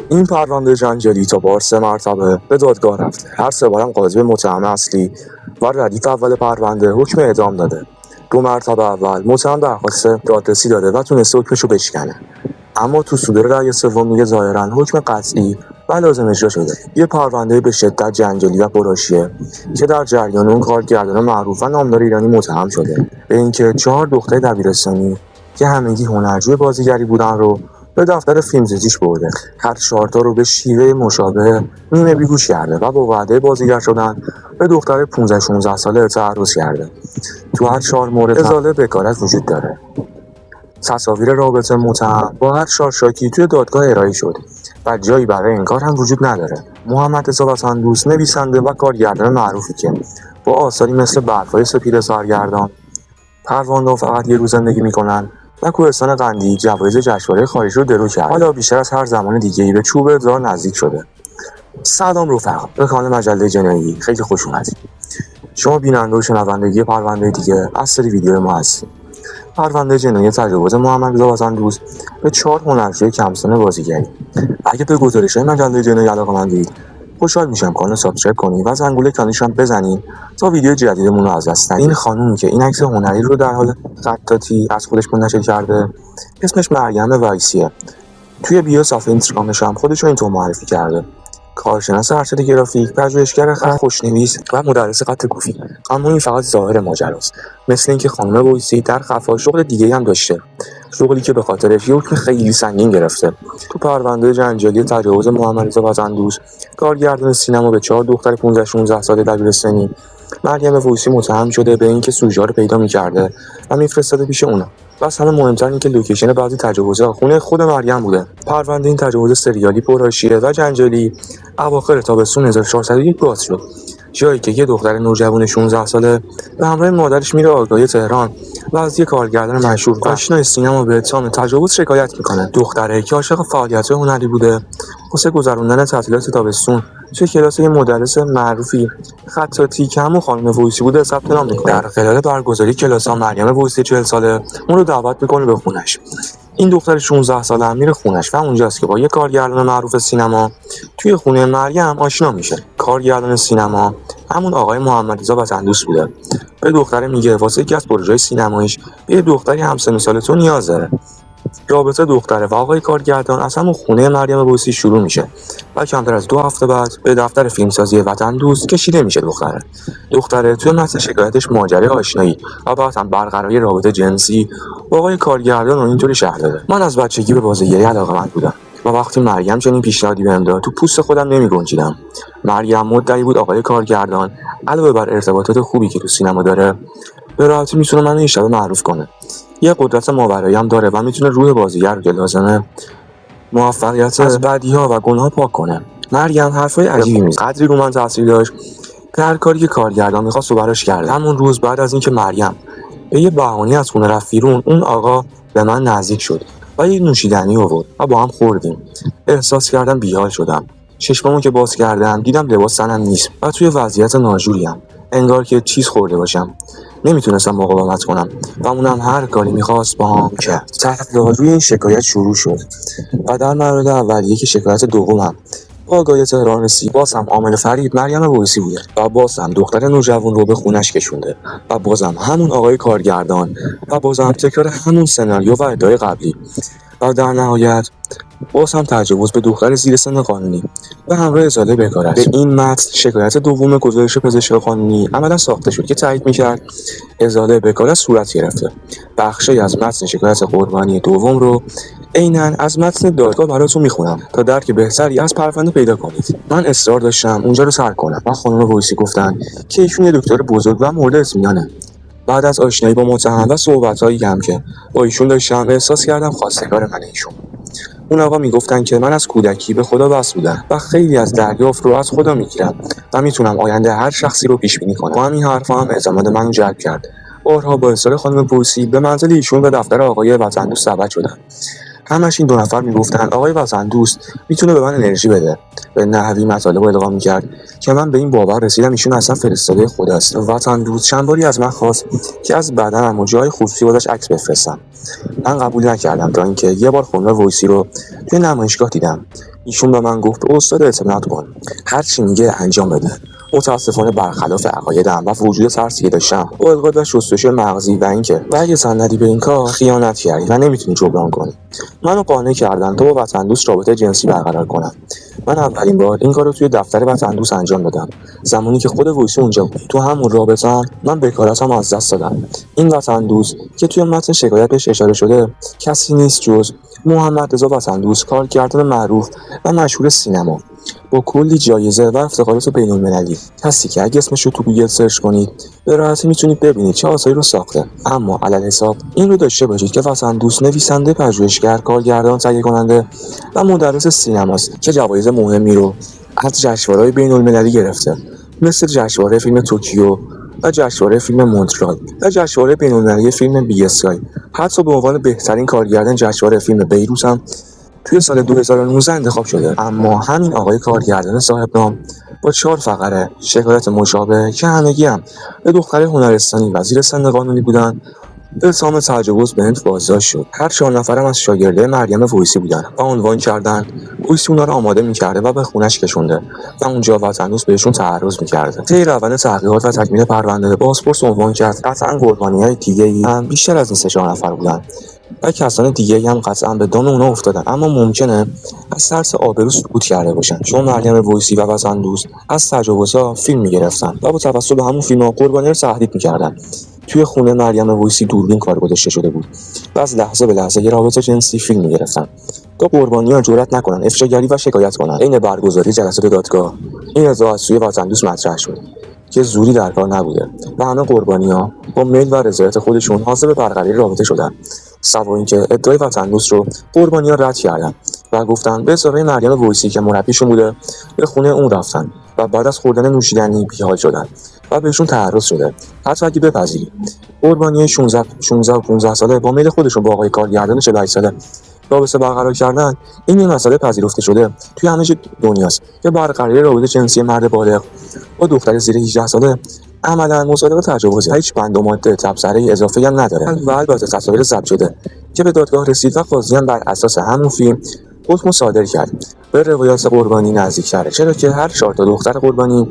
این پرونده جنجالی تا بار 3 مرتبه به دادگاه رفته. هر 3 بارم قاضی به متهم اصلی و ردیف اول پرونده حکم اعدام داده. 2 مرتبه اول متهم درخواست دادرسی داده و تونسته حکمشو بشکنه. اما تو صدور رأی سوم میگه ظاهراً حکم قطعی و لازم اجرا شده. یه پرونده به شدت جنجالی و پرحاشیه که در جریان اون کارگردان معروف و نامدار ایرانی متهم شده به اینکه 4 دختر دبیرستانی که همگی هنرجوی بازیگری بودن رو به دفتر فیلمسازیش برده. هر 4 تا رو به شیوه مشابه نیمه بیهوش کرده و با وعده بازیگر شدن به دختر 15-16 ساله تعرض کرده. تو هر 4 مورد ازاله بکارت وجود داره. تصاویر رابطه متهم با هر شارشاکی توی دادگاه ارائه شد و جایی برای انکار هم وجود نداره. محمد رضا وطن‌دوست نویسنده و کارگردان معروفی که با آثاری مثل برفای سپید سرگردان، پرونده فقط یه روز زندگی میکنن و کوهستان قندی جوایز جشنواره خارجی رو درو کرد. حالا بیشتر از هر زمان دیگه‌ای به چوب ادعا نزدیک شده. سلام رفقا، به کانال مجله جنایی خیلی خوش اومدید. شما بیننده و شنونده پرونده دیگه از سری ویدیو ما هستید. پرونده جنایی تجاوز محمد رضا وطن‌دوست به 4 هنرجوی کم‌سن بازیگری. اگه به گزارش‌های مجله جنایی علاقه‌مندید، خوشحال میشم کانال سابسکرایب کنید و زنگوله کانالش هم بزنید تا ویدیو جدیدمون رو از دست ندید. این خانومی که این عکس هنری رو در حال خطاطی از خودش منتشر کرده، اسمش مریم وایسیه. توی بیو صفحه اینستاگرامش هم خودش رو اینطور معرفی کرده: کارشناس ارشد گرافیک، پژوهشگر خط، خوشنویس و مدرس خط کوفی. اما این فقط ظاهر ماجراست. مثل اینکه خانم وایسی در خفا شغل دیگه‌ای هم داشته، شغلی که به خاطرش یه حکم خیلی سنگین گرفته. تو پرونده جنجالی تجاوز محمد رضا وطن‌دوست، کارگردان سینما به 4 دختر 15-16 ساله دبیرستانی، مریم وایسی متهم شده به اینکه سوژه‌ها رو پیدا می‌کرده و می‌فرستاده پیش اونا. بس همه مهمتر این که لوکیشن بعضی تجاوزها خونه خود مریم بوده. پرونده این تجاوز سریالی پرحاشیه و جنجالی اواخر تابستون 1401 باز شد، جایی که یه دختر نوجوان 16 ساله به همراه مادرش میره آگاهی تهران و از یه کارگردان مشهور آشنای سینما به اتهام تجاوز شکایت میکنه. دختره که عاشق فعالیت‌های هنری بوده، واسه گذروندن تعطیلات تابستون توی کلاس یه مدرس معروفی خطاطی که همون خانم وایسی بوده ثبت نام میکنه. در خلال برگزاری کلاس‌ها مریم وایسی 40 ساله اون رو دعوت میکنه به خونش. این دختر 16 ساله هم میره خونش و اونجاست که با یه کارگردان معروف سینما توی خونه مریم آشنا میشه. کارگردان سینما همون آقای محمد رضا وطن‌دوست بوده. به دختره میگه واسه یکی از پروژه‌های سینماییش یه دختری همسن سال تو نیاز داره. رابطه دختره و آقای کارگردان از همون خونه مریم وایسی شروع میشه و کمتر از 2 هفته بعد به دفتر فیلمسازی وطن‌دوست کشیده میشه. دختره توی متن شکایتش ماجرای آشنایی و بعد هم برقراری رابطه جنسی با آقای کارگردان رو اینطوری شرح داده: من از بچگی به بازیگری علاقه‌مند بودم و وقتی مریم چنین پیشنهادی بهم داد تو پوست خودم نمی‌گنجیدم. مریم مدعی بود آقای کارگردان علاوه بر ارتباطات خوبی که تو سینما داره، به راحتی میتونه منو این شبه معروف کنه. یه قدرت ماورایی هم داره و میتونه روح بازیگر رو که لازمه موفقیت از بدیها و گناه‌ها پاک کنه. مریم حرفای عجیبی میزنه. قدری رو من تاثیر داشت که هر کاری که کارگردان می‌خواست رو براش کرد. همون روز بعد از اینکه مریم به یه بهانه‌ای از خونه رفت بیرون، اون آقا به من نزدیک شد و یه نوشیدنی آورد و با هم خوردیم. احساس کردم بیحال شدم. چشمامو که باز کردم دیدم لباس تنم نیست و توی وضعیت ناجوریم، انگار که چیز خورده باشم. نمیتونستم مقاومت کنم و اونم هر کاری میخواست با هم کرد. تحقیقات روی این شکایت شروع شد و در مورد اولیه که شکایت دومم با آگاهی تهران رسید، بازم عامل فرید مریم وایسی بوده و بازم دختر نوجوان رو به خونش کشونده و بازم همون آقای کارگردان و بازم تکرار همون سناریو و ادعای قبلی و در نهایت باز هم تجاوز به دختر زیر سن قانونی به همراه ازاله بکارت. به این متن شکایت دوم گزارش پزشک قانونی عملا ساخته شد که تایید میکرد ازاله بکارت صورت گرفته. بخشی از متن شکایت قربانی دوم رو عیناً از متن دادگاه براتون میخونم تا درک بهتری از پرونده پیدا کنید. من اصرار داشتم اونجا رو سر کنم و خانم وایسی گفتن که ایشون یه دکتر بزرگ و مورد اطمینانه. بعد از آشنایی با متهم و صحبت‌هایی هم که با ایشون داشتم، احساس کردم خواستگار من ایشون. اون آقا میگفتن که من از کودکی به خدا بس بودم و خیلی از دریافت رو از خدا میگیرم و میتونم آینده هر شخصی رو پیش بینی کنم. با همین حرفا هم اعتماد منو جلب کرد. بارها با اصرار خانم وایسی به منزل ایشون به دفتر آقای وطن‌دوست دعوت شدم. همش این 2 نفر میگفتن آقای وطن‌دوست میتونه به من انرژی بده. به نحوی مطالب القا میکرد که من به این باور رسیدم ایشون اصلا فرستاده خداست. وطن‌دوست چند باری از من خواست که از بدنم و جای خصوصی واسش عکس بفرستم. من قبول نکردم تا اینکه یه بار خانم وایسی رو توی نمایشگاه دیدم ایشون به من گفت استاد اعتماد کن، هر چی میگه انجام بده. متاسفانه برخلاف عقایدم و وجود ترسی که داشتم با القا و شستشوی مغزی و اینکه اگه سند به این کار خیانت کردی و نمیتونی جبران کنی، منو قانع کردن تا با وطندوست رابطه جنسی برقرار کنم. من اولین بار این کارو توی دفتر وطندوست انجام دادم، زمانی که خود ویسی اونجا بود. تو همون رابطه‌ام من بکارتم از دست دادم. این وطندوست که توی متن شکایت بهش اشاره شده کسی نیست جز محمد رضا وطندوست، کارگردان معروف و مشهور سینما با کلی جایزه و افتخارات بین‌المللی. کسی که اگه اسمش رو تو گوگل سرچ کنید به راحتی میتونید ببینید چه آثاری رو ساخته. اما علل حساب این رو داشته باشید که وطندوست نویسنده، پژوهشگر، کارگردان، تهیه کننده و مدرس سینماست که جوایز مهمی رو از جشنواره‌های بین‌المللی گرفته، مثل جشنواره فیلم توکیو و جشنواره فیلم مونترال و جشنواره بین‌المللی فیلم BSI. حتی به عنوان بهترین کارگردان جشنواره فیلم بیروت هم توی سال 2019 انتخاب شده. اما همین آقای کارگردان صاحب نام با 4 فقره شکایت مشابه که همگی هم به دختر هنرستانی و زیر سن قانونی بودن به اتهام تجاوز به هند بازداشت شد. هر 4 نفرم از شاگرده مریم ویسی بودن و عنوان کردن ویسی اونا رو آماده می‌کرده و به خونش کشونده و اونجا وطن‌دوست بهشون تعرض می‌کرده. طی روند تحقیقات و تکمیل پرونده بازپرس عنوان کرد قطعاً قربانی‌های دیگه‌ای هم بیشتر از این 3-4 نفر بودن و کسان دیگه‌ای هم قطعاً به دام اونا افتادن، اما ممکنه از ترس آبرو سکوت کرده باشن، چون مریم ویسی و وطن‌دوست از تجاوزها فیلم می‌گرفتن و با توسط همون فیلم‌ها قربانی رو تهدید می‌کردن. توی خونه مریم ویسی دوربین کار گذاشته شده بود و از لحظه به لحظه یه رابطه جنسی فیلم می‌گرفتن تا قربانی‌ها جرئت نکنن افشاگری و شکایت کنن. عین برگزاری جلسات دادگاه این ادعا از سوی وطن‌دوست مطرح شد که زوری در کار نبوده و همه قربانی‌ها با میل و رضایت خودشون حاضر به برقراری رابطه شدن. سوا اینکه ادعای وطن‌دوست رو قربانی‌ها رد کردن و گفتن به اضافه مریم ویسی که مربیشون بوده به خونه اون رفتن و بعد از خوردن نوشیدنی بی‌حال شدن و بهشون تعرض شده. حتی اگه بپذیرید قربانی 16 و 15 ساله با میل خودشون با آقای کارگردان 48 ساله رابطه برقرار کردن، این مسئله پذیرفته شده توی همه جای دنیاست که برقراری رابطه جنسی مرد بالغ با دختر زیر 18 ساله عملاً مصادره تجاوزه. هیچ بند و ماده تبصره اضافه‌ای هم نداره و البته تصاویر ضبط شده که به دادگاه رسید و قاضی هم بر اساس همون فیلم حکم صادر کرد. به روایات قربانی نزدیک‌تره، چرا که هر 4 تا دختر قربانی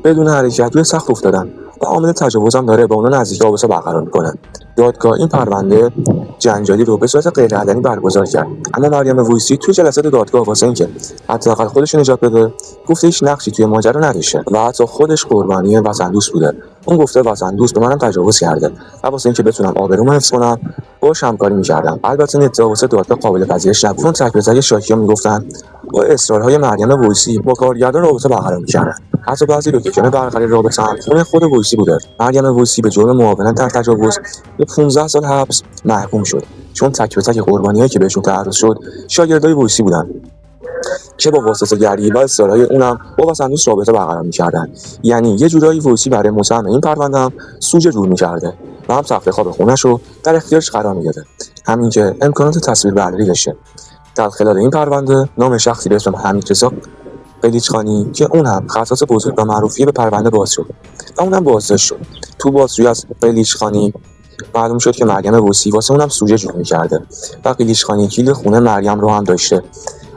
بدون حرکت روی سقف افتادن و عامل تجاوز هم داره با اونا نزدیک رابطه برقرار میکنه. دادگاه این پرونده جنجالی رو به صورت غیرعلنی برگزار کرد، اما مریم ویسی توی جلسات دادگاه واسه اینکه حداقل خودش نجات بده گفته هیچ نقشی توی ماجرا نداشته و حتی خودش قربانی وطن‌دوست بوده. اون گفته وطن‌دوست به منم تجاوز کرده و واسه اینکه بتونم آبرومو حفظ کنم باهاش همکاری می‌کردم. البته این ادعا واسه دادگاه قابل پذیرش نبود، چون تک به تک شاکیان میگفتن با اصرارهای مریم ویسی با کارگردان رابطه برقرار می‌کردن. حتی بعضی لوکیشن برقراری رابطه هم خونه خود ویسی بوده. مریم ویسی به جرم معاونت در تجاوز به 15 سال حبس محکوم شد، چون تک به تک قربانیایی که بهشون تعرض شد شاگردای ویسی بودن که با واسطه‌گری و اصرارهای اونم با وطن‌دوست رابطه برقرار می‌کردن. یعنی یه جورایی ویسی برای متهم این پرونده هم سوژه جور می‌کرده و هم تخت خواب خونه‌ش رو در اختیارش قرار می‌داده، همین که امکانات تصویربرداری داشته. در خلال این پرونده نام شخصی به اسم حمیدرضا قلیچخانی که اون هم خطاط بزرگ و معروفی به پرونده باز شد و اونم بازداشت شد. تو بازجویی از قلیچخانی معلوم شد که مریم ویسی واسه اونم سوژه جور می‌کرده و قلیچخانی کلید خونه مریم رو هم داشته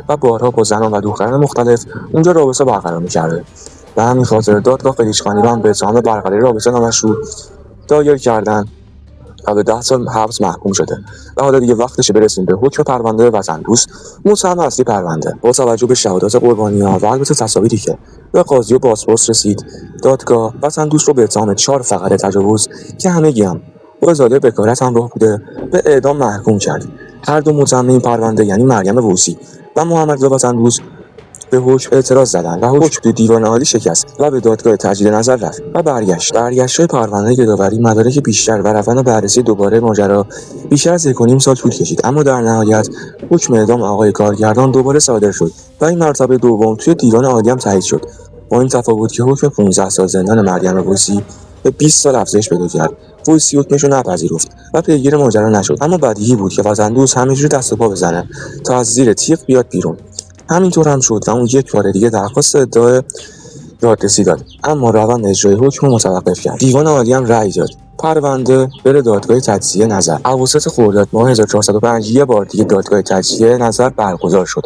و بارها با زنان و دختران مختلف اونجا رابطه برقرار می‌کرده. به همین خاطر دادگاه قلیچخانی رو هم به اتهام برقراری رابطه نامشروع دایر کردن و به 10 سال حبس محکوم شده. و حالا دیگه وقتشه برسیم به حکم پرونده وطن‌دوست، متهم اصلی پرونده. با توجه به شهادات قربانی‌ها و البته تصاویری که به قاضی و بازپرس رسید، دادگاه وطن‌دوست رو به اتهام 4 فقره تجاوز که همگی هم با ازاله بکارت همراه بوده به اعدام محکوم کرد. هر دو متهم این پرونده یعنی مریم ویسی و محمد رضا وطن‌دوست به حکم اعتراض زدند و حکم تو دیوان عالی شکست و به دادگاه تجدید نظر رفت و برگشت پرونده داوری مدارک بیشتر و روند بررسی دوباره ماجرا بیشتر از 1.5 سال طول کشید، اما در نهایت حکم اعدام آقای کارگردان دوباره صادر شد و این مرتبه دوم توی دیوان عالی هم تایید شد، با این تفاوت که حکم 15 سال زندان مریم ویسی به 20 سال افزایش پیدا کرد. ویسی حکمش رو نپذیرفت و پیگیر ماجرا نشد، اما بدیهی بود که وطن‌دوست همینجوری دست و پا بزنه تا از زیر تیغ بیاد بیرون. همینطور هم شد و اون یک بار دیگه درخواست ادعای دادرسی داد، اما روند اجرای حکم متوقف کرد. دیوان عالی هم رأی داد پرونده بره دادگاه تجزیه نظر. اواسط خرداد ماه 1405 یه بار دیگه دادگاه تجزیه نظر برگزار شد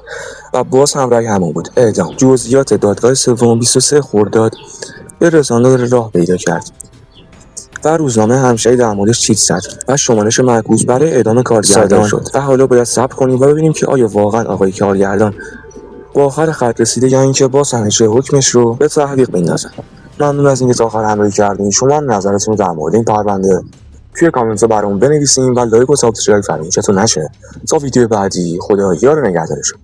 و باز هم رأی همون بود، اعدام. جزئیات دادگاه سوم 23 خرداد به رسانه راه پیدا کرد و روزنامه همشهری در موردش چیت زد و شمارش معکوس برای اعدام کارگردان شد و حالا باید صبر کنیم و ببینیم که آیا واقعا آقای کارگردان با آخر خط رسیده یا اینکه با سنجش حکمش رو به تحقیق بندازن. ممنون از اینکه تا آخر همراهی کردین. شما هم نظرتون رو در مورد این پرونده توی کامنت ها برامون بنویسین و لایک و سابسکرایب فراموش نشه. تا ویدیو بعدی، خدا یار و نگهدارتون.